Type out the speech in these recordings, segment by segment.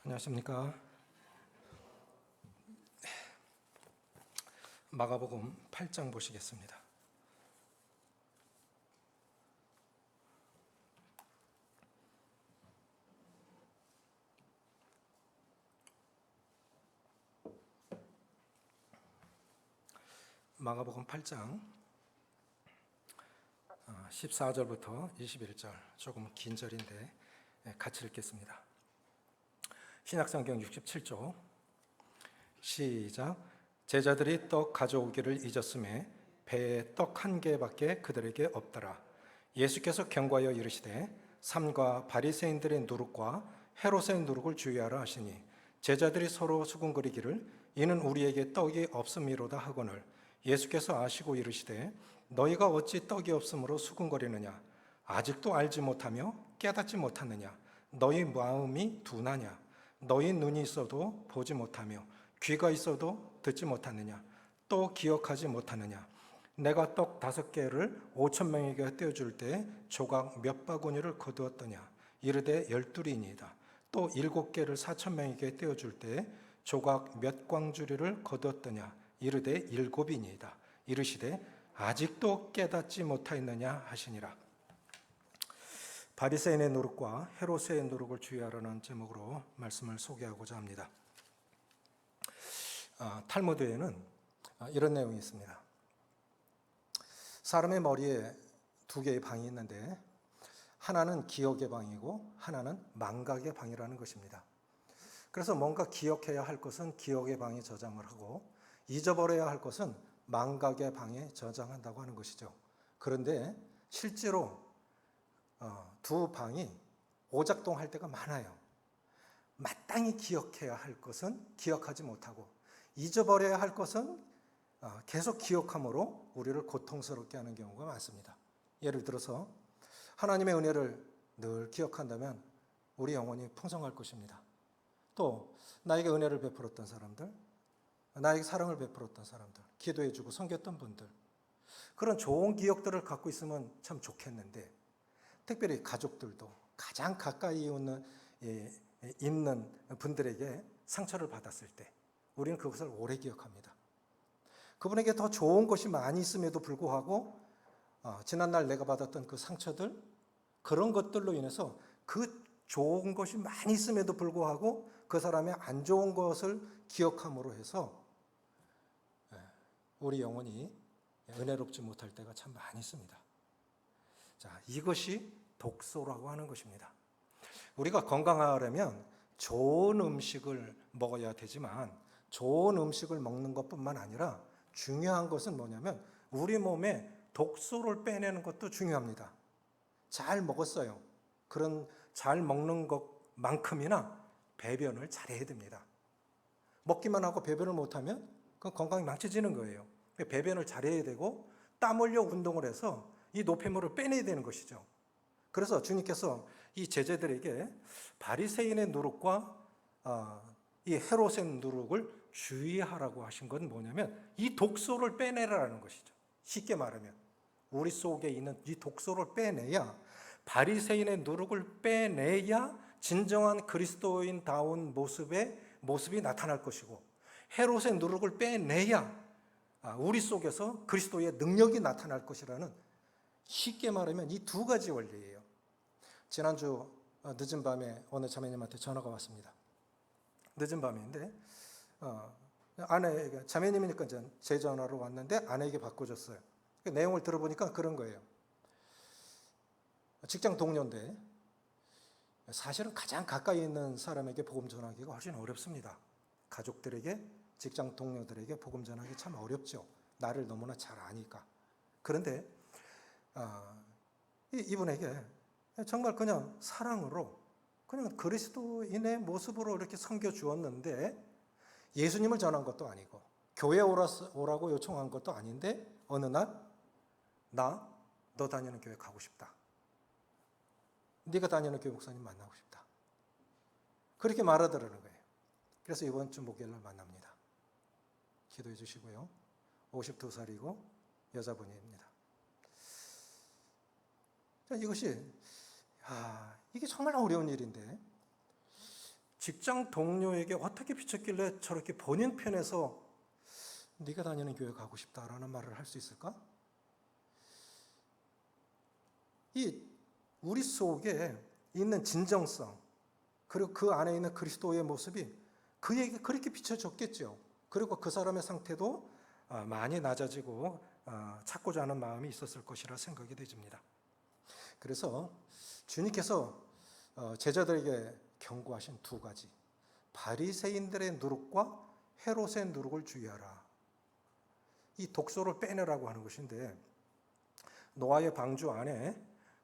안녕하십니까. 마가복음 8장 보시겠습니다. 마가복음 8장 14절부터 21절, 조금 긴 절인데 같이 읽겠습니다. 신약성경 67조 시작. 제자들이 떡 가져오기를 잊었음에 배에 떡 한 개밖에 그들에게 없더라. 예수께서 경고하여 이르시되 삼가 바리새인들의 누룩과 헤롯의 누룩을 주의하라 하시니 제자들이 서로 수군거리기를 이는 우리에게 떡이 없음이로다 하거늘 예수께서 아시고 이르시되 너희가 어찌 떡이 없음으로 수군거리느냐 아직도 알지 못하며 깨닫지 못하느냐 너희 마음이 둔하냐 너희 눈이 있어도 보지 못하며 귀가 있어도 듣지 못하느냐 또 기억하지 못하느냐 내가 떡 5개를 5,000명에게 떼어줄 때 조각 몇 바구니를 거두었더냐 이르되 12이니이다 또 7개를 4,000명에게 떼어줄 때 조각 몇 광주리를 거두었더냐 이르되 7이니이다 이르시되 아직도 깨닫지 못하였느냐 하시니라. 바리새인의 누룩과 헤롯의 누룩을 주의하라는 제목으로 말씀을 소개하고자 합니다. 탈무드에는 이런 내용이 있습니다. 사람의 머리에 2개의 방이 있는데 하나는 기억의 방이고 하나는 망각의 방이라는 것입니다. 그래서 뭔가 기억해야 할 것은 기억의 방에 저장을 하고 잊어버려야 할 것은 망각의 방에 저장한다고 하는 것이죠. 그런데 실제로 두 방이 오작동할 때가 많아요. 마땅히 기억해야 할 것은 기억하지 못하고 잊어버려야 할 것은 계속 기억함으로 우리를 고통스럽게 하는 경우가 많습니다. 예를 들어서 하나님의 은혜를 늘 기억한다면 우리 영혼이 풍성할 것입니다. 또 나에게 은혜를 베풀었던 사람들, 나에게 사랑을 베풀었던 사람들, 기도해주고 섬겼던 분들, 그런 좋은 기억들을 갖고 있으면 참 좋겠는데 특별히 가족들도 가장 가까이 있는 분들에게 상처를 받았을 때 우리는 그것을 오래 기억합니다. 그분에게 더 좋은 것이 많이 있음에도 불구하고 지난날 내가 받았던 그 상처들, 그런 것들로 인해서 그 좋은 것이 많이 있음에도 불구하고 그 사람의 안 좋은 것을 기억함으로 해서 우리 영혼이 은혜롭지 못할 때가 참 많이 있습니다. 자, 이것이 독소라고 하는 것입니다. 우리가 건강하려면 좋은 음식을 먹어야 되지만 좋은 음식을 먹는 것뿐만 아니라 중요한 것은 뭐냐면 우리 몸에 독소를 빼내는 것도 중요합니다. 잘 먹었어요. 그런 잘 먹는 것만큼이나 배변을 잘해야 됩니다. 먹기만 하고 배변을 못하면 그 건강이 망쳐지는 거예요. 배변을 잘해야 되고 땀 흘려 운동을 해서 이 노폐물을 빼내야 되는 것이죠. 그래서 주님께서 이 제자들에게 바리새인의 누룩과 이 헤롯의 누룩을 주의하라고 하신 건 뭐냐면 이 독소를 빼내라는 것이죠. 쉽게 말하면 우리 속에 있는 이 독소를 빼내야, 바리새인의 누룩을 빼내야 진정한 그리스도인다운 모습이 나타날 것이고, 헤롯의 누룩을 빼내야 우리 속에서 그리스도의 능력이 나타날 것이라는, 쉽게 말하면 이 2가지 원리예요. 지난주 늦은 밤에 어느 자매님한테 전화가 왔습니다. 늦은 밤인데 아내에게, 자매님이니까 제 전화로 왔는데 아내에게 바꿔줬어요. 그 내용을 들어보니까 그런 거예요. 직장 동료인데 사실은 가장 가까이 있는 사람에게 복음 전하기가 훨씬 어렵습니다. 가족들에게, 직장 동료들에게 복음 전하기 참 어렵죠. 나를 너무나 잘 아니까. 그런데 이분에게 정말 그냥 사랑으로, 그냥 그리스도인의 모습으로 이렇게 섬겨주었는데, 예수님을 전한 것도 아니고 교회 오라고 요청한 것도 아닌데 어느 날 너 다니는 교회 가고 싶다. 네가 다니는 교회 목사님 만나고 싶다. 그렇게 말하더라는 거예요. 그래서 이번 주 목요일 날 만납니다. 기도해 주시고요. 52살이고 여자분입니다. 이것이 이게 정말 어려운 일인데 직장 동료에게 어떻게 비쳤길래 저렇게 본인 편에서 네가 다니는 교회 가고 싶다라는 말을 할 수 있을까? 이 우리 속에 있는 진정성, 그리고 그 안에 있는 그리스도의 모습이 그에게 그렇게 비춰졌겠죠. 그리고 그 사람의 상태도 많이 낮아지고 찾고자 하는 마음이 있었을 것이라 생각이 되집니다. 그래서 주님께서 제자들에게 경고하신 두 가지, 바리새인들의 누룩과 헤롯의 누룩을 주의하라. 이 독소를 빼내라고 하는 것인데, 노아의 방주 안에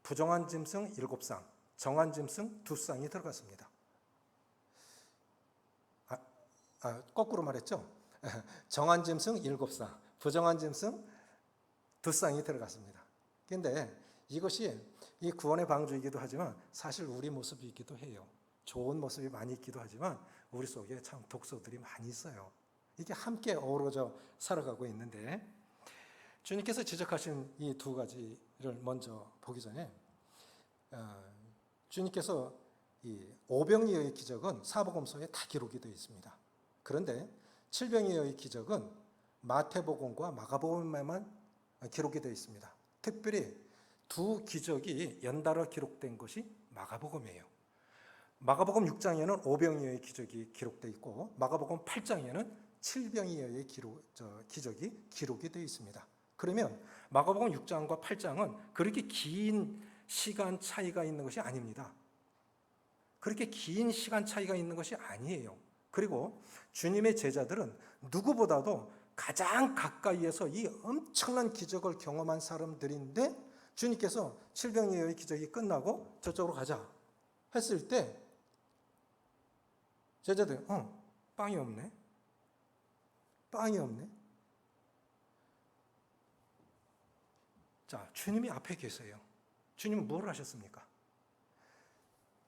부정한 짐승 7쌍, 정한 짐승 2쌍이 들어갔습니다. 거꾸로 말했죠? 정한 짐승 7쌍, 부정한 짐승 2쌍이 들어갔습니다. 그런데 이것이 이 구원의 방주이기도 하지만 사실 우리 모습이기도 해요. 좋은 모습이 많이 있기도 하지만 우리 속에 참 독소들이 많이 있어요. 이게 함께 어우러져 살아가고 있는데, 주님께서 지적하신 이 두 가지를 먼저 보기 전에 주님께서 이 오병이어의 기적은 사복음서에 다 기록이 되어 있습니다. 그런데 칠병이어의 기적은 마태복음과 마가복음에만 기록이 되어 있습니다. 특별히 두 기적이 연달아 기록된 것이 마가복음이에요. 마가복음 6장에는 오병이어의 기적이 기록되어 있고 마가복음 8장에는 칠병이어의 기적이 기록이 되어 있습니다. 그러면 마가복음 6장과 8장은 그렇게 긴 시간 차이가 있는 것이 아닙니다. 그렇게 긴 시간 차이가 있는 것이 아니에요. 그리고 주님의 제자들은 누구보다도 가장 가까이에서 이 엄청난 기적을 경험한 사람들인데, 주님께서 칠병이어의 기적이 끝나고 저쪽으로 가자 했을 때 제자들 빵이 없네. 빵이 없네. 자, 주님이 앞에 계세요. 주님은 뭘 하셨습니까?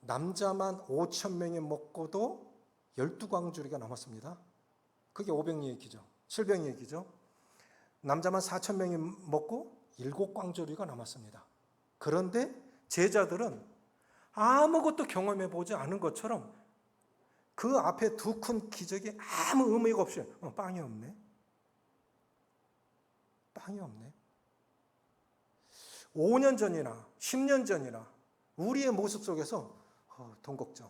남자만 5,000명이 먹고도 12광주리가 남았습니다. 그게 오병이의 기적, 칠병이의 기적. 남자만 4,000명이 먹고 7광주리가 남았습니다. 그런데 제자들은 아무것도 경험해 보지 않은 것처럼 그 앞에 두 큰 기적이 아무 의미가 없이 빵이 없네. 빵이 없네. 5년 전이나 10년 전이나 우리의 모습 속에서 돈 걱정,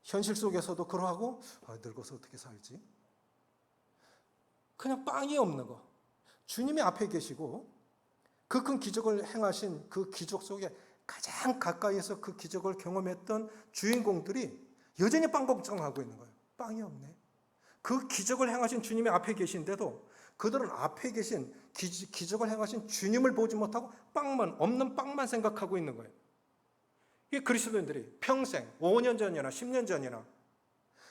현실 속에서도 그러하고 늙어서 어떻게 살지? 그냥 빵이 없는 거. 주님이 앞에 계시고 그 큰 기적을 행하신 그 기적 속에 가장 가까이에서 그 기적을 경험했던 주인공들이 여전히 빵 걱정하고 있는 거예요. 빵이 없네. 그 기적을 행하신 주님이 앞에 계신데도 그들은 앞에 계신 기적을 행하신 주님을 보지 못하고 없는 빵만 생각하고 있는 거예요. 이 그리스도인들이 평생 5년 전이나 10년 전이나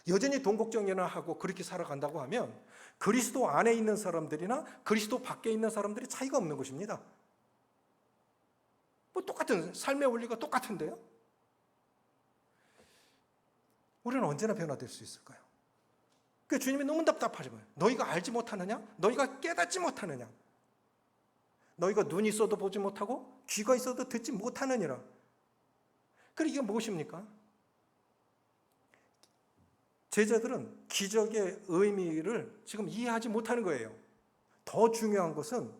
여전히 돈 걱정이나 하고 그렇게 살아간다고 하면 그리스도 안에 있는 사람들이나 그리스도 밖에 있는 사람들이 차이가 없는 것입니다. 똑같은 삶의 원리가 똑같은데요. 우리는 언제나 변화될 수 있을까요? 그 주님이 너무 답답하지만, 너희가 알지 못하느냐? 너희가 깨닫지 못하느냐? 너희가 눈이 있어도 보지 못하고 귀가 있어도 듣지 못하느니라. 그럼 이게 무엇입니까? 제자들은 기적의 의미를 지금 이해하지 못하는 거예요. 더 중요한 것은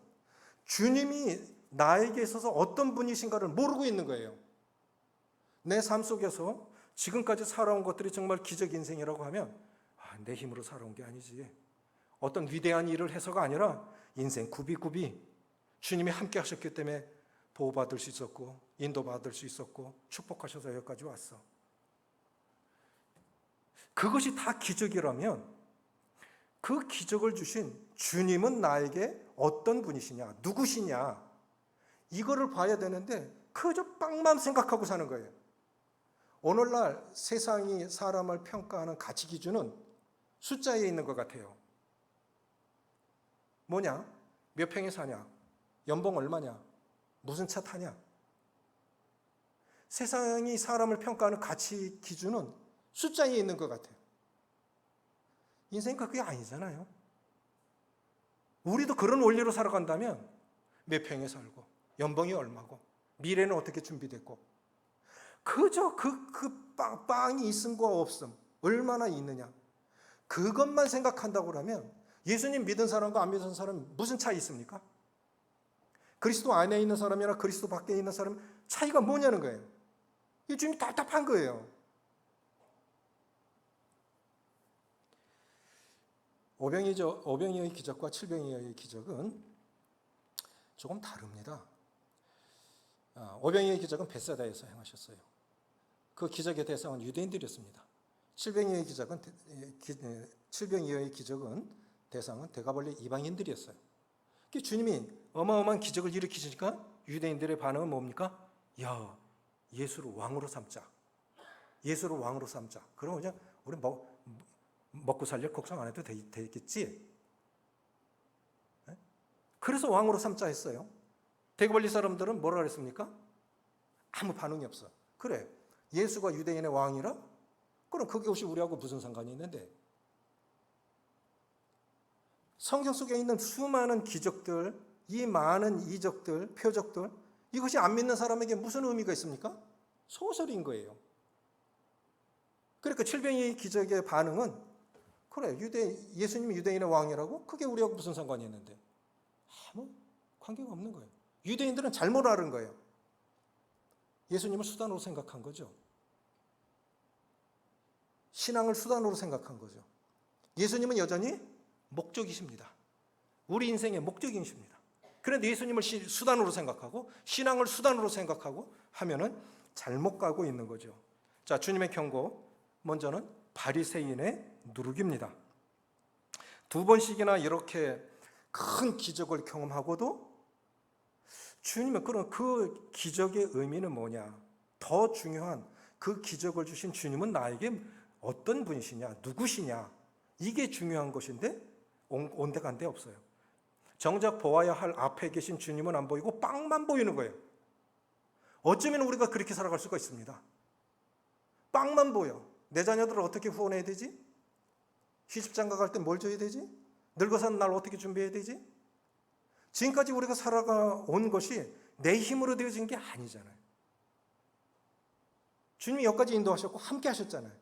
주님이 나에게 있어서 어떤 분이신가를 모르고 있는 거예요. 내 삶 속에서 지금까지 살아온 것들이 정말 기적 인생이라고 하면 내 힘으로 살아온 게 아니지. 어떤 위대한 일을 해서가 아니라 인생 굽이굽이 주님이 함께 하셨기 때문에 보호받을 수 있었고 인도받을 수 있었고 축복하셔서 여기까지 왔어. 그것이 다 기적이라면 그 기적을 주신 주님은 나에게 어떤 분이시냐, 누구시냐, 이거를 봐야 되는데 그저 빵만 생각하고 사는 거예요. 오늘날 세상이 사람을 평가하는 가치 기준은 숫자에 있는 것 같아요. 뭐냐? 몇 평에 사냐? 연봉 얼마냐? 무슨 차 타냐? 세상이 사람을 평가하는 가치 기준은 숫자에 있는 것 같아요. 인생이 그게 아니잖아요. 우리도 그런 원리로 살아간다면 몇 평에 살고 연봉이 얼마고 미래는 어떻게 준비됐고 그저 빵이 있음과 없음, 얼마나 있느냐, 그것만 생각한다고 그러면 예수님 믿은 사람과 안 믿은 사람 무슨 차이 있습니까? 그리스도 안에 있는 사람이나 그리스도 밖에 있는 사람 차이가 뭐냐는 거예요. 이 주님이 답답한 거예요. 오병이어의 기적과 칠병이어의 기적은 조금 다릅니다. 오병이어의 기적은 벳세다에서 행하셨어요. 그 기적의 대상은 유대인들이었습니다. 칠병이어의 기적은 대상은 대가벌레 이방인들이었어요. 주님이 어마어마한 기적을 일으키시니까 유대인들의 반응은 뭡니까? 야, 예수를 왕으로 삼자. 예수를 왕으로 삼자. 그럼 그냥 우리 먹고 살릴 걱정 안 해도 되겠지. 그래서 왕으로 삼자 했어요. 대가벌리 사람들은 뭐라 그랬습니까? 아무 반응이 없어. 그래, 예수가 유대인의 왕이라? 그럼 그것이 우리하고 무슨 상관이 있는데? 성경 속에 있는 수많은 기적들, 이 많은 이적들, 표적들, 이것이 안 믿는 사람에게 무슨 의미가 있습니까? 소설인 거예요. 그러니까 칠병이 기적의 반응은, 그래, 예수님이 유대인의 왕이라고? 그게 우리하고 무슨 상관이 있는데? 아무 관계가 없는 거예요. 유대인들은 잘못 알은 거예요. 예수님을 수단으로 생각한 거죠. 신앙을 수단으로 생각한 거죠. 예수님은 여전히 목적이십니다. 우리 인생의 목적이십니다. 그런데 예수님을 수단으로 생각하고 신앙을 수단으로 생각하고 하면은 잘못 가고 있는 거죠. 자, 주님의 경고, 먼저는 바리새인의 누룩입니다. 두 번씩이나 이렇게 큰 기적을 경험하고도 주님은 그럼 그 기적의 의미는 뭐냐? 더 중요한 그 기적을 주신 주님은 나에게 어떤 분이시냐? 누구시냐? 이게 중요한 것인데 온데간데 없어요. 정작 보아야 할 앞에 계신 주님은 안 보이고 빵만 보이는 거예요. 어쩌면 우리가 그렇게 살아갈 수가 있습니다. 빵만 보여. 내 자녀들을 어떻게 후원해야 되지? 시집장가 갈 때 뭘 줘야 되지? 늙어서는 날 어떻게 준비해야 되지? 지금까지 우리가 살아온 것이 내 힘으로 되어진 게 아니잖아요. 주님이 여기까지 인도하셨고 함께 하셨잖아요.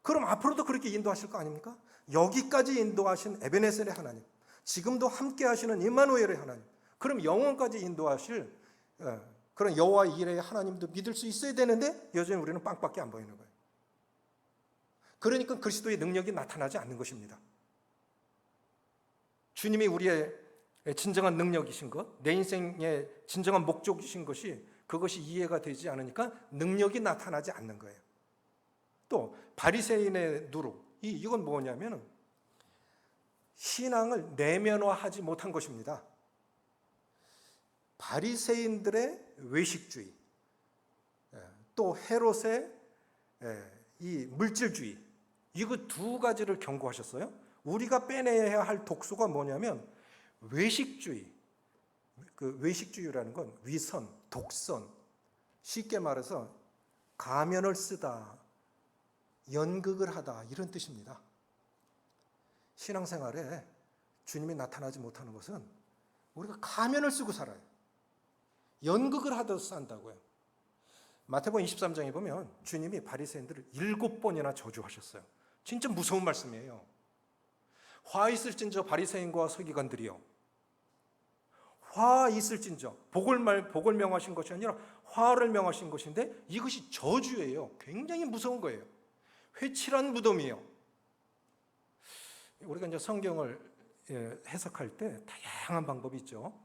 그럼 앞으로도 그렇게 인도하실 거 아닙니까? 여기까지 인도하신 에베네셀의 하나님, 지금도 함께 하시는 임마누엘의 하나님, 그럼 영원까지 인도하실 그런 여호와 이레의 하나님도 믿을 수 있어야 되는데 여전히 우리는 빵밖에 안 보이는 거예요. 그러니까 그리스도의 능력이 나타나지 않는 것입니다. 주님이 우리의 진정한 능력이신 것, 내 인생의 진정한 목적이신 것이 그것이 이해가 되지 않으니까 능력이 나타나지 않는 거예요. 또 바리새인의 누룩, 이건 뭐냐면 신앙을 내면화하지 못한 것입니다. 바리새인들의 외식주의, 또 헤롯의 이 물질주의, 이거 두 가지를 경고하셨어요. 우리가 빼내야 할 독소가 뭐냐면 외식주의. 그 외식주의라는 건 위선, 독선, 쉽게 말해서 가면을 쓰다, 연극을 하다, 이런 뜻입니다. 신앙생활에 주님이 나타나지 못하는 것은 우리가 가면을 쓰고 살아요. 연극을 하듯 산다고요. 마태복음 23장에 보면 주님이 바리새인들을 7번이나 저주하셨어요. 진짜 무서운 말씀이에요. 화 있을진저 바리새인과 서기관들이요. 화 있을진저, 복을 명하신 것이 아니라 화를 명하신 것인데 이것이 저주예요. 굉장히 무서운 거예요. 회칠한 무덤이에요. 우리가 이제 성경을 해석할 때 다양한 방법이 있죠.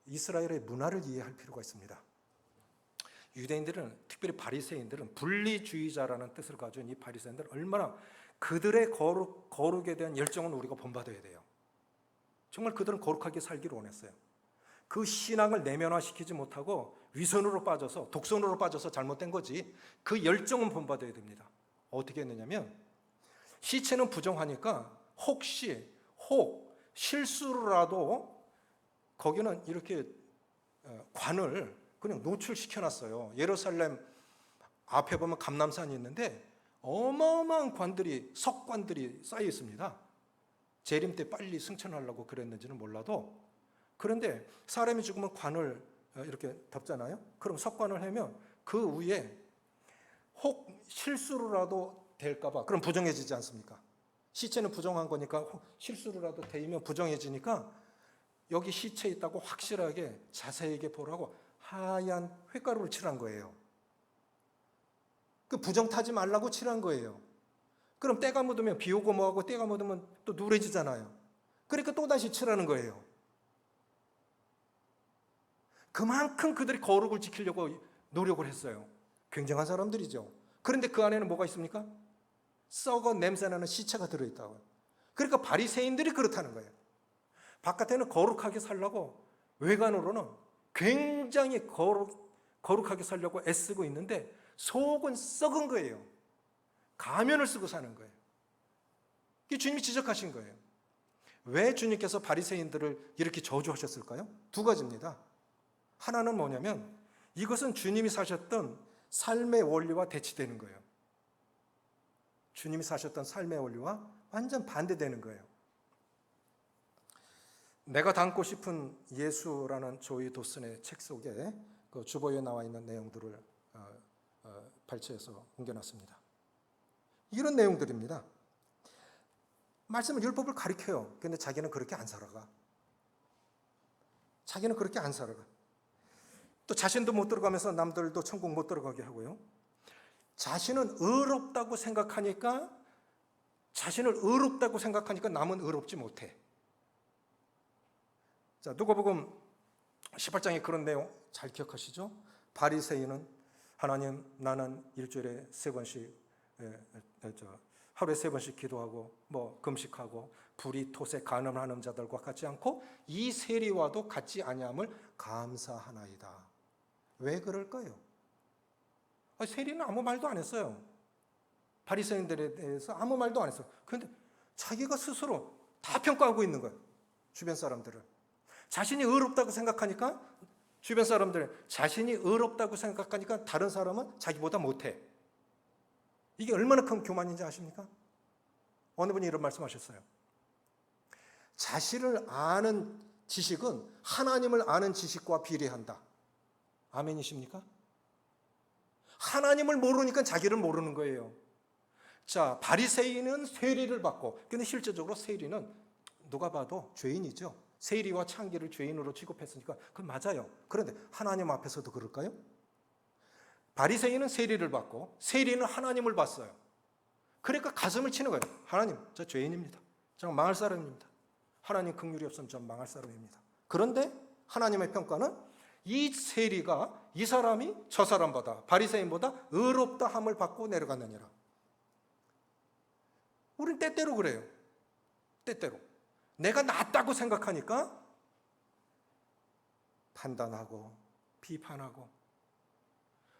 이스라엘의 문화를 이해할 필요가 있습니다. 유대인들은, 특별히 바리새인들은 분리주의자라는 뜻을 가진 이 바리새인들은 얼마나 그들의 거룩에 대한 열정은 우리가 본받아야 돼요. 정말 그들은 거룩하게 살기를 원했어요. 그 신앙을 내면화시키지 못하고 위선으로 빠져서, 독선으로 빠져서 잘못된 거지, 그 열정은 본받아야 됩니다. 어떻게 했느냐면 시체는 부정하니까 혹 실수로라도 거기는 이렇게 관을 그냥 노출시켜놨어요. 예루살렘 앞에 보면 감람산이 있는데 어마어마한 관들이, 석관들이 쌓여 있습니다. 재림 때 빨리 승천하려고 그랬는지는 몰라도, 그런데 사람이 죽으면 관을 이렇게 덮잖아요. 그럼 석관을 하면 그 위에 혹 실수로라도 될까봐, 그럼 부정해지지 않습니까? 시체는 부정한 거니까 혹 실수로라도 되면 부정해지니까 여기 시체 있다고 확실하게 자세하게 보라고 하얀 횟가루를 칠한 거예요. 그 부정 타지 말라고 칠한 거예요. 그럼 때가 묻으면 비 오고 뭐하고 때가 묻으면 또 누래지잖아요. 그러니까 또다시 칠하는 거예요. 그만큼 그들이 거룩을 지키려고 노력을 했어요. 굉장한 사람들이죠. 그런데 그 안에는 뭐가 있습니까? 썩어 냄새나는 시체가 들어있다고요. 그러니까 바리새인들이 그렇다는 거예요. 바깥에는 거룩하게 살려고 외관으로는 굉장히 거룩하게 살려고 애쓰고 있는데 속은 썩은 거예요. 가면을 쓰고 사는 거예요. 이게 주님이 지적하신 거예요. 왜 주님께서 바리새인들을 이렇게 저주하셨을까요? 두 가지입니다. 하나는 뭐냐면 이것은 주님이 사셨던 삶의 원리와 대치되는 거예요. 주님이 사셨던 삶의 원리와 완전 반대되는 거예요. 내가 닮고 싶은 예수라는 조이 도슨의 책 속에 그 주보에 나와 있는 내용들을 발췌해서 옮겨놨습니다. 이런 내용들입니다. 말씀은 율법을 가리켜요. 그런데 자기는 그렇게 안 살아가. 자기는 그렇게 안 살아가. 또 자신도 못 들어가면서 남들도 천국 못 들어가게 하고요. 자신은 의롭다고 생각하니까 남은 의롭지 못해. 자, 누가복음 18장에 그런 내용 잘 기억하시죠? 바리새인은 하나님, 나는 일주일에 3번씩 하루에 3번씩 기도하고 금식하고 불이 톳에 간음하는 자들과 같지 않고 이 세리와도 같지 아니함을 감사하나이다. 왜 그럴까요? 세리는 아무 말도 안 했어요. 바리새인들에 대해서 아무 말도 안 했어요. 그런데 자기가 스스로 다 평가하고 있는 거예요. 주변 사람들을. 자신이 의롭다고 생각하니까 주변 사람들, 자신이 의롭다고 생각하니까 다른 사람은 자기보다 못해. 이게 얼마나 큰 교만인지 아십니까? 어느 분이 이런 말씀하셨어요. 자신을 아는 지식은 하나님을 아는 지식과 비례한다. 아멘이십니까? 하나님을 모르니까 자기를 모르는 거예요. 자, 바리새인은 세리를 받고, 근데 실제적으로 세리는 누가 봐도 죄인이죠. 세리와 창기를 죄인으로 취급했으니까 그건 맞아요. 그런데 하나님 앞에서도 그럴까요? 바리새인은 세리를 받고 세리는 하나님을 봤어요. 그러니까 가슴을 치는 거예요. 하나님, 저 죄인입니다. 저 망할 사람입니다. 하나님 긍휼이 없으면 전 망할 사람입니다. 그런데 하나님의 평가는 이 세리가 이 사람이 저 사람보다 바리새인보다 의롭다 함을 받고 내려갔느니라. 우린 때때로 그래요. 때때로 내가 낫다고 생각하니까 판단하고 비판하고,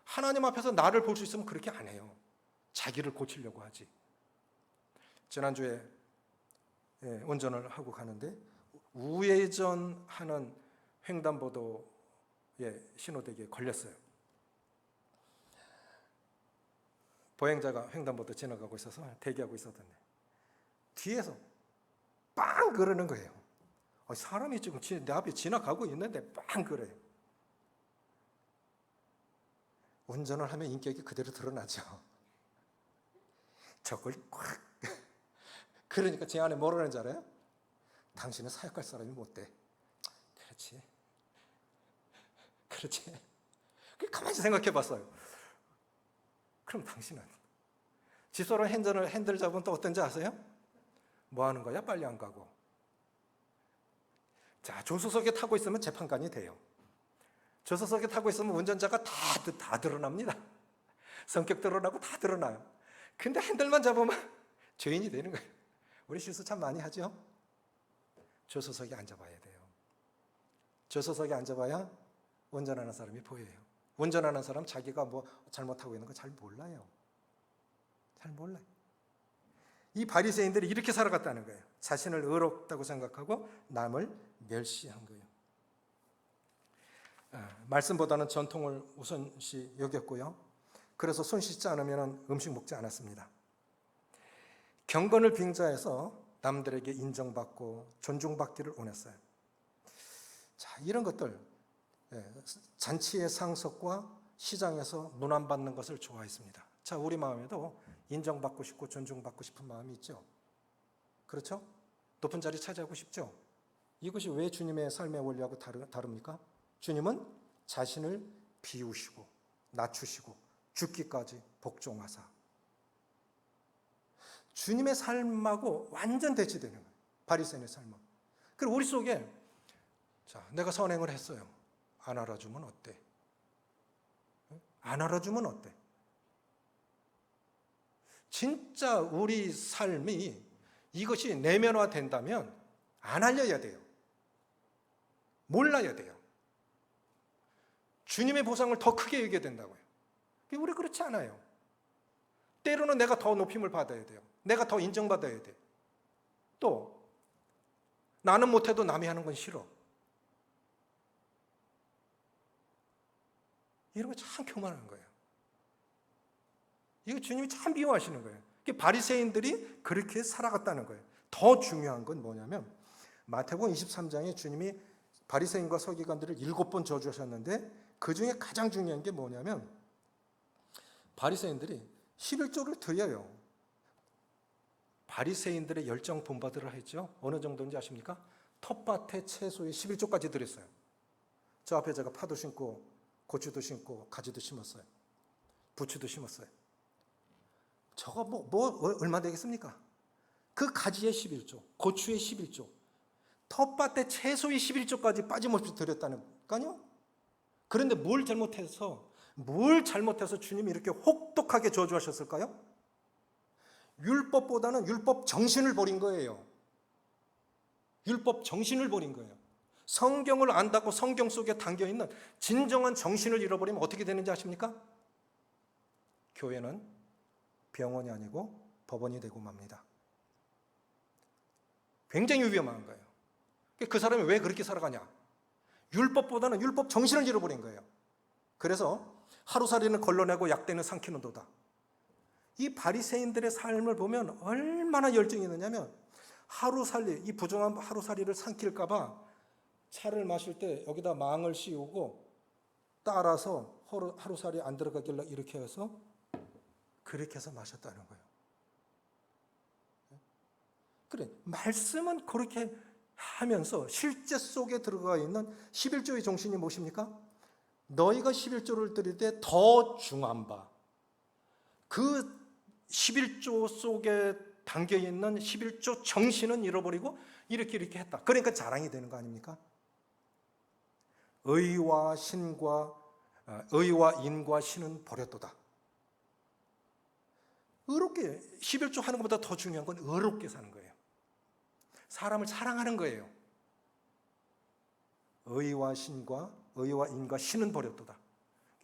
하나님 앞에서 나를 볼 수 있으면 그렇게 안 해요. 자기를 고치려고 하지. 지난주에 운전을 하고 가는데 우회전하는 횡단보도에 신호대기에 걸렸어요. 보행자가 횡단보도 지나가고 있어서 대기하고 있었던데 뒤에서 빵 그러는 거예요. 사람이 지금 내 앞에 지나가고 있는데 빵 그래요. 운전을 하면 인격이 그대로 드러나죠. 저걸 꽉. 그러니까 제 안에 뭐라는 줄 알아요? 당신은 사역할 사람이 못 돼. 그렇지. 가만히 생각해 봤어요. 그럼 당신은 집사람 핸들 잡으면 또 어떤지 아세요? 뭐 하는 거야? 빨리 안 가고. 자, 조수석에 타고 있으면 재판관이 돼요. 조수석에 타고 있으면 운전자가 다 드러납니다. 성격 드러나고 다 드러나요. 근데 핸들만 잡으면 죄인이 되는 거예요. 우리 실수 참 많이 하죠? 조수석에 앉아봐야 돼요. 조수석에 앉아봐야 운전하는 사람이 보여요. 운전하는 사람 자기가 뭐 잘못하고 있는 거 잘 몰라요. 잘 몰라요. 이 바리새인들이 이렇게 살아갔다는 거예요. 자신을 의롭다고 생각하고 남을 멸시한 거예요. 말씀보다는 전통을 우선시 여겼고요. 그래서 손 씻지 않으면 음식 먹지 않았습니다. 경건을 빙자해서 남들에게 인정받고 존중받기를 원했어요. 자, 이런 것들, 잔치의 상석과 시장에서 문안받는 것을 좋아했습니다. 자, 우리 마음에도 인정받고 싶고 존중받고 싶은 마음이 있죠. 그렇죠? 높은 자리 차지하고 싶죠. 이것이 왜 주님의 삶의 원리하고 다릅니까? 주님은 자신을 비우시고 낮추시고 죽기까지 복종하사. 주님의 삶하고 완전 대치되는 거예요. 바리새인의 삶은. 그리고 우리 속에 자, 내가 선행을 했어요. 안 알아주면 어때? 안 알아주면 어때? 진짜 우리 삶이 이것이 내면화된다면 안 알려야 돼요. 몰라야 돼요. 주님의 보상을 더 크게 여겨야 된다고요. 우리 그렇지 않아요. 때로는 내가 더 높임을 받아야 돼요. 내가 더 인정받아야 돼요. 또 나는 못해도 남이 하는 건 싫어. 이런 거 참 교만한 거예요. 이거 주님이 참 미워하시는 거예요. 바리새인들이 그렇게 살아갔다는 거예요. 더 중요한 건 뭐냐면 마태복음 23장에 주님이 바리새인과 서기관들을 7번 저주하셨는데 그 중에 가장 중요한 게 뭐냐면 바리새인들이 11조를 드려요. 바리새인들의 열정 본받으라 했죠. 어느 정도인지 아십니까? 텃밭에 채소에 11조까지 드렸어요. 저 앞에 제가 파도 심고 고추도 심고 가지도 심었어요. 부추도 심었어요. 저거 얼마 되겠습니까? 그 가지에 11조, 고추에 11조, 텃밭에 채소에 11조까지 빠짐없이 드렸다는 거니까요. 그런데 뭘 잘못해서 주님이 이렇게 혹독하게 저주하셨을까요? 율법보다는 율법 정신을 버린 거예요. 율법 정신을 버린 거예요. 성경을 안다고 성경 속에 담겨있는 진정한 정신을 잃어버리면 어떻게 되는지 아십니까? 교회는 병원이 아니고 법원이 되고 맙니다. 굉장히 위험한 거예요. 그 사람이 왜 그렇게 살아가냐? 율법보다는 율법 정신을 잃어버린 거예요. 그래서 하루살이는 걸러내고 약대는 삼키는도다. 이 바리새인들의 삶을 보면 얼마나 열정이 있느냐면 하루살이, 이 부정한 하루살이를 삼킬까 봐 차를 마실 때 여기다 망을 씌우고 따라서 하루살이 안 들어가길래 이렇게 해서 그렇게 해서 마셨다는 거예요. 그래, 말씀은 그렇게 하면서 실제 속에 들어가 있는 11조의 정신이 무엇입니까? 너희가 11조를 드릴 때 더 중한 바, 그 11조 속에 담겨있는 11조 정신은 잃어버리고 이렇게 했다. 그러니까 자랑이 되는 거 아닙니까? 의와 인과 신은 버렸도다. 의롭게 11조 하는 것보다 더 중요한 건 의롭게 사는 거예요. 사람을 사랑하는 거예요. 의와 인과 신은 버렸도다.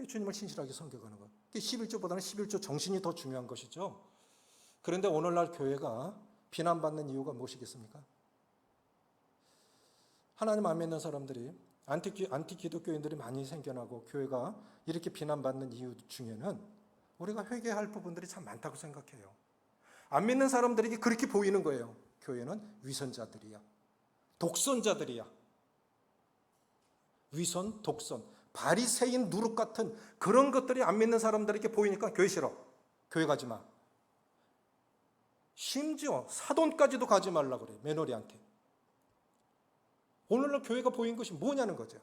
주님을 신실하게 섬겨가는 것. 11조보다는 11조 정신이 더 중요한 것이죠. 그런데 오늘날 교회가 비난받는 이유가 무엇이겠습니까? 하나님 안 믿는 사람들이 안티 기독교인들이 많이 생겨나고 교회가 이렇게 비난받는 이유 중에는 우리가 회개할 부분들이 참 많다고 생각해요. 안 믿는 사람들에게 그렇게 보이는 거예요. 교회는 위선자들이야. 독선자들이야. 위선, 독선, 바리새인 누룩 같은 그런 것들이 안 믿는 사람들에게 보이니까 교회 싫어. 교회 가지 마. 심지어 사돈까지도 가지 말라고 그래. 며느리한테. 오늘날 교회가 보인 것이 뭐냐는 거죠.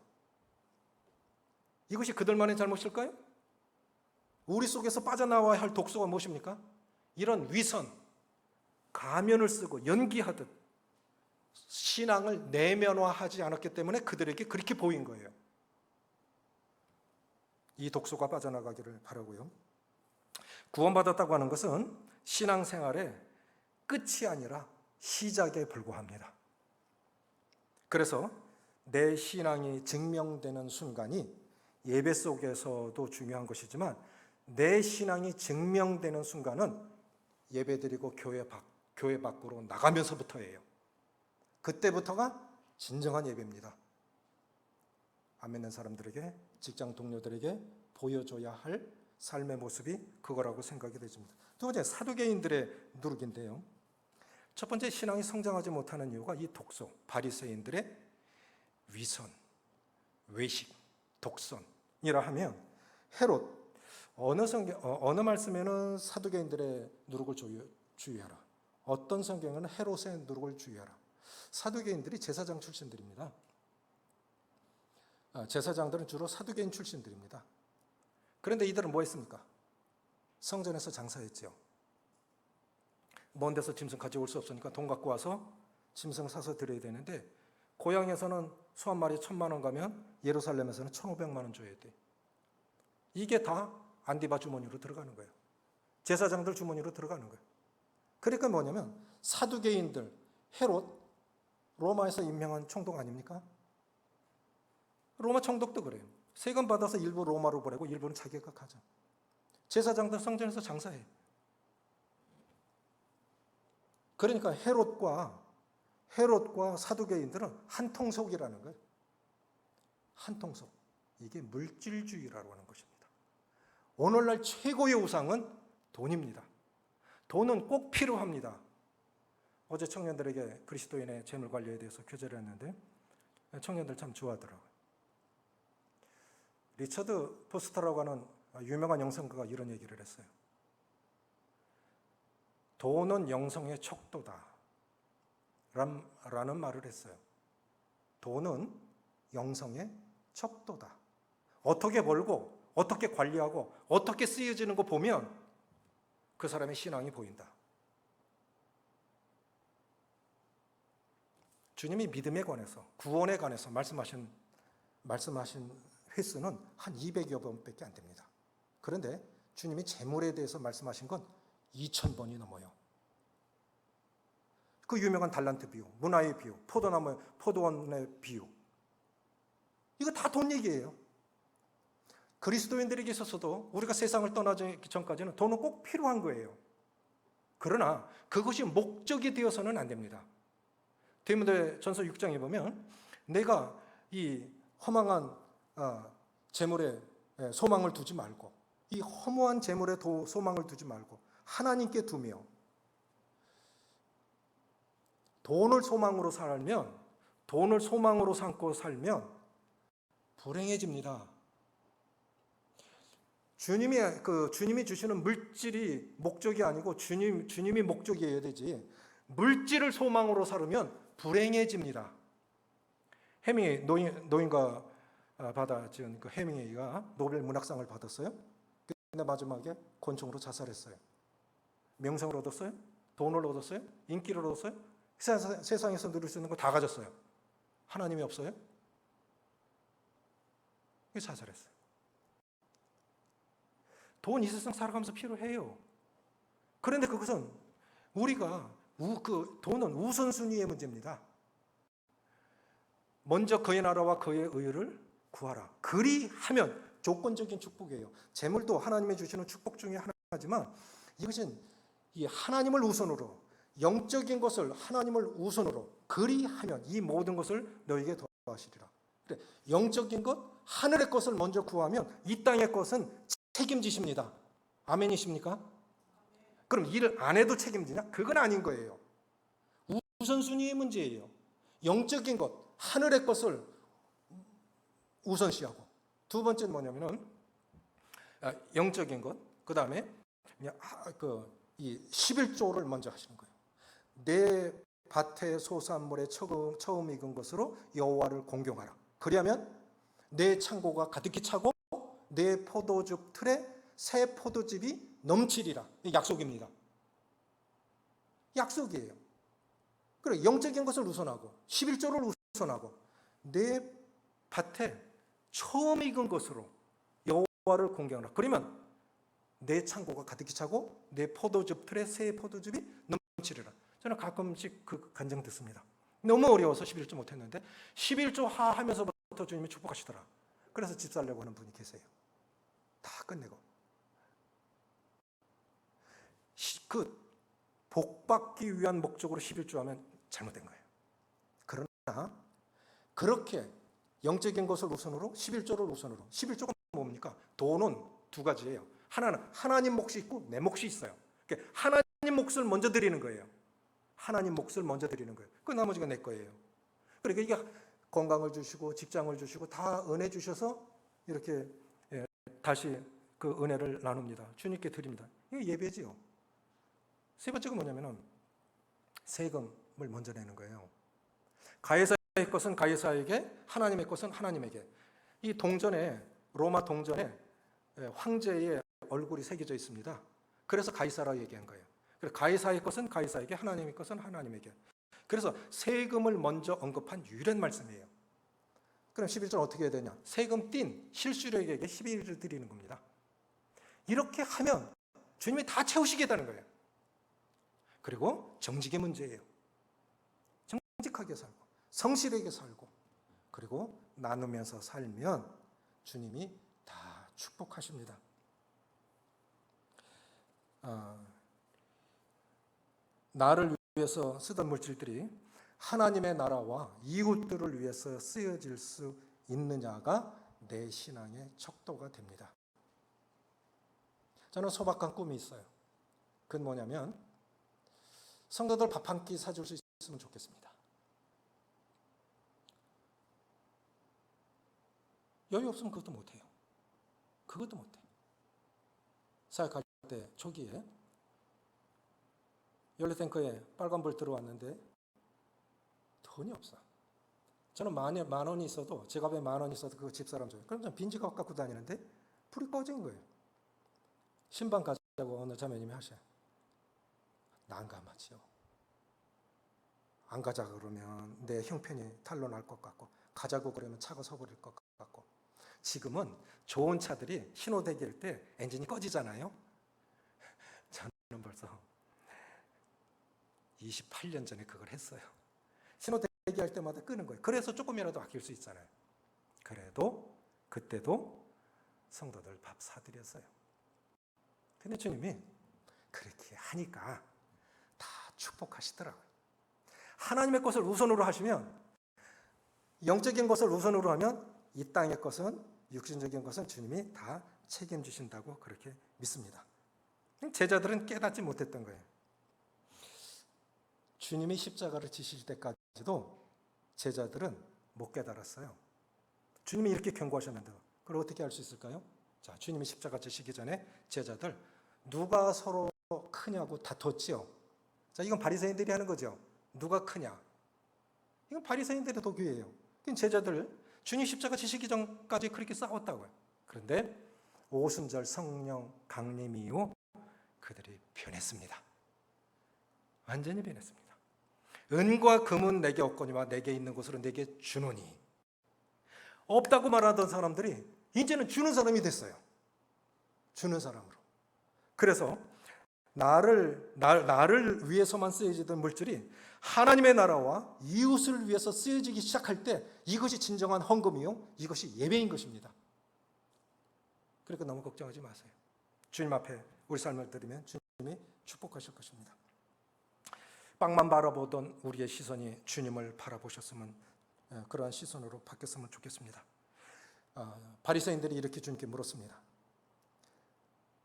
이것이 그들만의 잘못일까요? 우리 속에서 빠져나와야 할 독소가 무엇입니까? 이런 위선, 가면을 쓰고 연기하듯 신앙을 내면화하지 않았기 때문에 그들에게 그렇게 보인 거예요. 이 독소가 빠져나가기를 바라고요. 구원받았다고 하는 것은 신앙생활의 끝이 아니라 시작에 불과합니다. 그래서 내 신앙이 증명되는 순간이 예배 속에서도 중요한 것이지만 내 신앙이 증명되는 순간은 예배드리고 교회 밖으로 나가면서부터예요. 그때부터가 진정한 예배입니다. 안 믿는 사람들에게, 직장 동료들에게 보여줘야 할 삶의 모습이 그거라고 생각이 되집니다. 두 번째, 사두개인들의 누룩인데요. 첫 번째, 신앙이 성장하지 못하는 이유가 이 독소, 바리새인들의 위선, 외식, 독선이라 하면 헤롯. 어느 말씀에는 사두개인들의 누룩을 주의하라. 어떤 성경에는 헤롯의 누룩을 주의하라. 사두개인들이 제사장 출신들입니다. 제사장들은 주로 사두개인 출신들입니다. 그런데 이들은 뭐 했습니까? 성전에서 장사했죠. 먼 데서 짐승 가져올 수 없으니까 돈 갖고 와서 짐승 사서 드려야 되는데, 고향에서는 소 한 마리에 1,000만 원 가면 예루살렘에서는 1,500만 원 줘야 돼. 이게 다 안디바 주머니로 들어가는 거예요. 제사장들 주머니로 들어가는 거예요. 그러니까 뭐냐면 사두개인들, 헤롯, 로마에서 임명한 총독 아닙니까? 로마 총독도 그래요. 세금 받아서 일부 로마로 보내고 일부는 자기가 가져. 제사장들 성전에서 장사해. 그러니까 헤롯과 사두개인들은 한통속이라는 거예요. 한통속. 이게 물질주의라고 하는 것입니다. 오늘날 최고의 우상은 돈입니다. 돈은 꼭 필요합니다. 어제 청년들에게 그리스도인의 재물 관리에 대해서 교제를 했는데 청년들 참 좋아하더라고요. 리처드 포스터라고 하는 유명한 영성가가 이런 얘기를 했어요. 돈은 영성의 척도다 라는 말을 했어요. 돈은 영성의 척도다. 어떻게 벌고 어떻게 관리하고 어떻게 쓰여지는 거 보면 그 사람의 신앙이 보인다. 주님이 믿음에 관해서, 구원에 관해서 말씀하신 횟수는 한 200여 번밖에 안 됩니다. 그런데 주님이 재물에 대해서 말씀하신 건 2,000번이 넘어요. 그 유명한 달란트 비유, 문화의 비유, 포도원의 비유, 이거 다 돈 얘기예요. 그리스도인들에게 있어서도 우리가 세상을 떠나기 전까지는 돈은 꼭 필요한 거예요. 그러나 그것이 목적이 되어서는 안 됩니다. 디모데전서 6장에 보면 내가 이 허망한 재물에 소망을 두지 말고, 이 허무한 재물에 소망을 두지 말고 하나님께 두며 돈을 소망으로 삼고 살면 불행해집니다. 주님이 주시는 물질이 목적이 아니고 주님이 목적이어야 되지, 물질을 소망으로 살으면 불행해집니다. 해밍웨이, 노인과 받아 지은 그 해밍웨이가 노벨 문학상을 받았어요. 근데 마지막에 권총으로 자살했어요. 명성을 얻었어요? 돈을 얻었어요? 인기를 얻었어요? 세상에서 누릴 수 있는 거 다 가졌어요. 하나님이 없어요? 자살했어요. 돈 이 세상 살아가면서 필요해요. 그런데 그것은 우리가 돈은 우선순위의 문제입니다. 먼저 그의 나라와 그의 의를 구하라. 그리하면 조건적인 축복이에요. 재물도 하나님이 주시는 축복 중에 하나지만 이것은 이 하나님을 우선으로, 영적인 것을 하나님을 우선으로 그리하면 이 모든 것을 너에게 더하시리라. 그래, 영적인 것, 하늘의 것을 먼저 구하면 이 땅의 것은 책임지십니다. 아멘이십니까? 그럼 일을 안 해도 책임지냐? 그건 아닌 거예요. 우선순위의 문제예요. 영적인 것, 하늘의 것을 우선시하고, 두 번째는 뭐냐면은 영적인 것, 그 다음에 이 11조를 먼저 하시는 거예요. 내 밭의 소산물에 처음 익은 것으로 여호와를 공경하라. 그리하면 내 창고가 가득히 차고 내 포도즙 틀에 새 포도즙이 넘치리라. 약속입니다. 약속이에요. 그래, 영적인 것을 우선하고 11조를 우선하고 내 밭에 처음 익은 것으로 여호와를 공경하라. 그러면 내 창고가 가득히 차고 내 포도즙 틀에 새 포도즙이 넘치리라. 저는 가끔씩 그 간증 듣습니다. 너무 어려워서 11조 못했는데 11조 하면서부터 주님이 축복하시더라. 그래서 집 살려고 하는 분이 계세요. 다 끝내고. 복 받기 위한 목적으로 11조 하면 잘못된 거예요. 그러나 그렇게 영적인 것을 우선으로 11조를 우선으로. 11조가 뭡니까? 돈은 두 가지예요. 하나는 하나님 몫이 있고 내 몫이 있어요. 그러니까 하나님 몫을 먼저 드리는 거예요. 하나님 몫을 먼저 드리는 거예요. 그 나머지가 내 거예요. 그러니까 이게 건강을 주시고 직장을 주시고 다 은혜 주셔서 이렇게 다시 그 은혜를 나눕니다. 주님께 드립니다. 이게 예배지요. 세 번째가 뭐냐면은 세금을 먼저 내는 거예요. 가이사의 것은 가이사에게, 하나님의 것은 하나님에게. 이 동전에, 로마 동전에 황제의 얼굴이 새겨져 있습니다. 그래서 가이사라 얘기한 거예요. 그래서 가이사의 것은 가이사에게, 하나님의 것은 하나님에게. 그래서 세금을 먼저 언급한 유일한 말씀이에요. 그럼 11절 어떻게 해야 되냐? 세금 띈 실수령에게 11일을 드리는 겁니다. 이렇게 하면 주님이 다 채우시겠다는 거예요. 그리고 정직의 문제예요. 정직하게 살고 성실하게 살고 그리고 나누면서 살면 주님이 다 축복하십니다. 나를 위해서 쓰던 물질들이 하나님의 나라와 이웃들을 위해서 쓰여질 수 있느냐가 내 신앙의 척도가 됩니다. 저는 소박한 꿈이 있어요. 그건 뭐냐면 성도들 밥 한 끼 사줄 수 있으면 좋겠습니다. 여유 없으면 그것도 못해요. 그것도 못해요. 사역할 때 초기에 연료탱크에 빨간불 들어왔는데 돈이 없어. 저는 만 원이 있어도, 제 값에 만 원이 있어도 그 집사람 줘요. 그럼 저는 빈지갑 갖고 다니는데 불이 꺼진 거예요. 신방 가자고 어느 자매님이 하셔요. 난감하지요. 안 가자 그러면 내 형편이 탄로날 것 같고, 가자고 그러면 차가 서버릴 것 같고. 지금은 좋은 차들이 신호대기일 때 엔진이 꺼지잖아요. 저는 벌써 28년 전에 그걸 했어요. 신호대기 할 때마다 끄는 거예요. 그래서 조금이라도 아낄 수 있잖아요. 그래도 그때도 성도들 밥 사드렸어요. 근데 주님이 그렇게 하니까 다 축복하시더라고요. 하나님의 것을 우선으로 하시면, 영적인 것을 우선으로 하면 이 땅의 것은, 육신적인 것은 주님이 다 책임지신다고 그렇게 믿습니다. 제자들은 깨닫지 못했던 거예요. 주님이 십자가를 지실 때까지도 제자들은 못 깨달았어요. 주님이 이렇게 경고하셨는데 그걸 어떻게 알 수 있을까요? 자, 주님이 십자가 지시기 전에 제자들 누가 서로 크냐고 다퉜지요. 자, 이건 바리새인들이 하는 거죠. 누가 크냐? 이건 바리새인들의 도교예요. 제자들 주님 십자가 지시기 전까지 그렇게 싸웠다고요. 그런데 오순절 성령 강림 이후 그들이 변했습니다. 완전히 변했습니다. 은과 금은 내게 없거니와 내게 있는 것으로 내게 주노니. 없다고 말하던 사람들이 이제는 주는 사람이 됐어요. 주는 사람으로. 그래서 나를 위해서만 쓰여지던 물질이 하나님의 나라와 이웃을 위해서 쓰여지기 시작할 때 이것이 진정한 헌금이요, 이것이 예배인 것입니다. 그러니까 너무 걱정하지 마세요. 주님 앞에 우리 삶을 드리면 주님이 축복하실 것입니다. 빵만 바라보던 우리의 시선이 주님을 바라보셨으면, 그러한 시선으로 바뀌었으면 좋겠습니다. 바리새인들이 이렇게 주님께 물었습니다.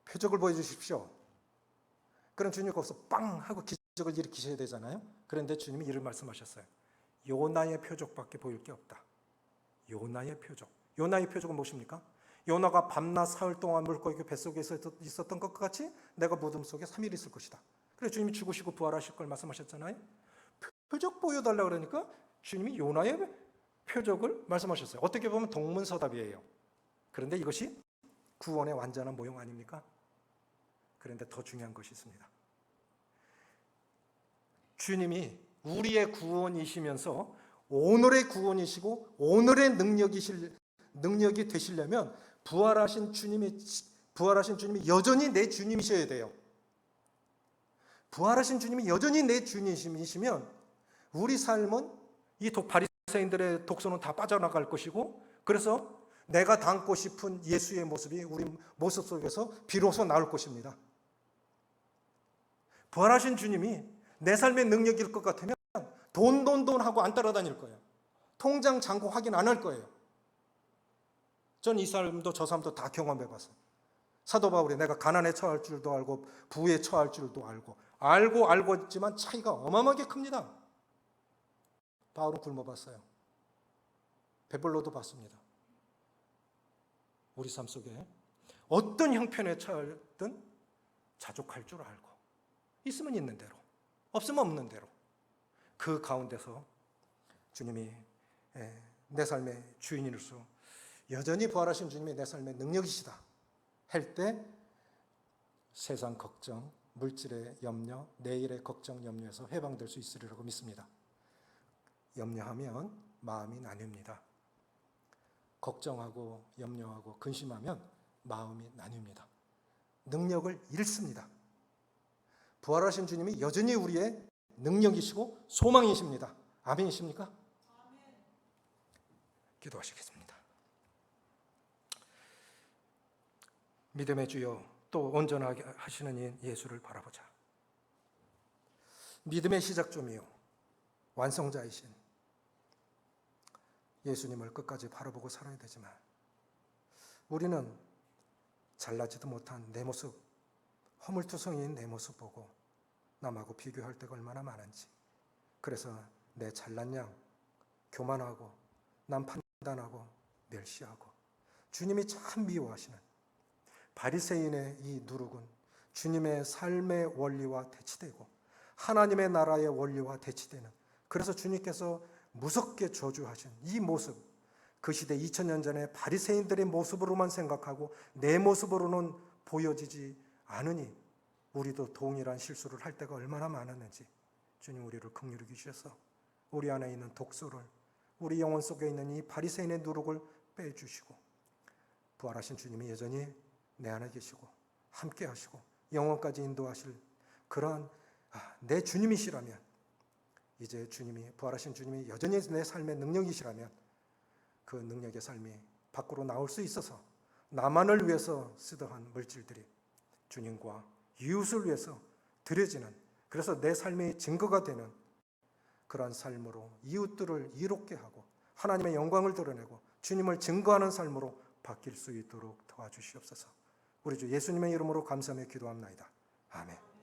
표적을 보여주십시오. 그럼 주님이 거기서 빵 하고 기적을 일으키셔야 되잖아요. 그런데 주님이 이를 말씀하셨어요. 요나의 표적밖에 보일 게 없다. 요나의 표적. 요나의 표적은 무엇입니까? 요나가 밤낮 사흘 동안 물고기 뱃속에 있었던 것과 같이 내가 무덤 속에 3일 있을 것이다. 그래서 주님이 죽으시고 부활하실 걸 말씀하셨잖아요. 표적 보여달라고 그러니까 주님이 요나의 표적을 말씀하셨어요. 어떻게 보면 동문서답이에요. 그런데 이것이 구원의 완전한 모형 아닙니까? 그런데 더 중요한 것이 있습니다. 주님이 우리의 구원이시면서 오늘의 구원이시고 오늘의 능력이 되시려면 부활하신 주님이 여전히 내 주님이셔야 돼요. 부활하신 주님이 여전히 내 주님이시면 우리 삶은 이 바리새인들의 독소는 다 빠져나갈 것이고, 그래서 내가 닮고 싶은 예수의 모습이 우리 모습 속에서 비로소 나올 것입니다. 부활하신 주님이 내 삶의 능력일 것 같으면 돈 하고 안 따라다닐 거예요. 통장 잔고 확인 안 할 거예요. 전 이 삶도 저 삶도 다 경험해봤어요. 사도 바울이 내가 가난에 처할 줄도 알고 부에 처할 줄도 알고 있지만 차이가 어마어마하게 큽니다. 바울은 굶어봤어요. 배불러도 봤습니다. 우리 삶 속에 어떤 형편에 처하든 자족할 줄 알고, 있으면 있는 대로, 없으면 없는 대로, 그 가운데서 주님이 내 삶의 주인으로서 여전히 부활하신 주님이 내 삶의 능력이시다 할 때 세상 걱정, 물질의 염려, 내일의 걱정, 염려에서 해방될 수 있으리라고 믿습니다. 염려하면 마음이 나뉩니다. 걱정하고 염려하고 근심하면 마음이 나뉩니다. 능력을 잃습니다. 부활하신 주님이 여전히 우리의 능력이시고 소망이십니다. 아멘이십니까? 아멘. 기도하시겠습니다. 믿음의 주여, 또 온전하게 하시는 예수를 바라보자. 믿음의 시작점이요 완성자이신 예수님을 끝까지 바라보고 살아야 되지만, 우리는 잘나지도 못한 내 모습, 허물투성이인 내 모습 보고 남하고 비교할 때가 얼마나 많은지, 그래서 내 잘난 양 교만하고 남 판단하고 멸시하고, 주님이 참 미워하시는 바리새인의 이 누룩은 주님의 삶의 원리와 대치되고 하나님의 나라의 원리와 대치되는, 그래서 주님께서 무섭게 저주하신 이 모습, 그 시대 2000년 전에 바리새인들의 모습으로만 생각하고 내 모습으로는 보여지지 않으니 우리도 동일한 실수를 할 때가 얼마나 많았는지, 주님 우리를 긍휼히 여기셔서 우리 안에 있는 독소를, 우리 영혼 속에 있는 이 바리새인의 누룩을 빼주시고, 부활하신 주님이 여전히 내 안에 계시고 함께 하시고 영원까지 인도하실 그러한 내 주님이시라면, 이제 주님이, 부활하신 주님이 여전히 내 삶의 능력이시라면 그 능력의 삶이 밖으로 나올 수 있어서 나만을 위해서 쓰더한 물질들이 주님과 이웃을 위해서 드려지는, 그래서 내 삶의 증거가 되는 그러한 삶으로 이웃들을 이롭게 하고 하나님의 영광을 드러내고 주님을 증거하는 삶으로 바뀔 수 있도록 도와주시옵소서. 우리 주 예수님의 이름으로 감사하며 기도합나이다. 아멘.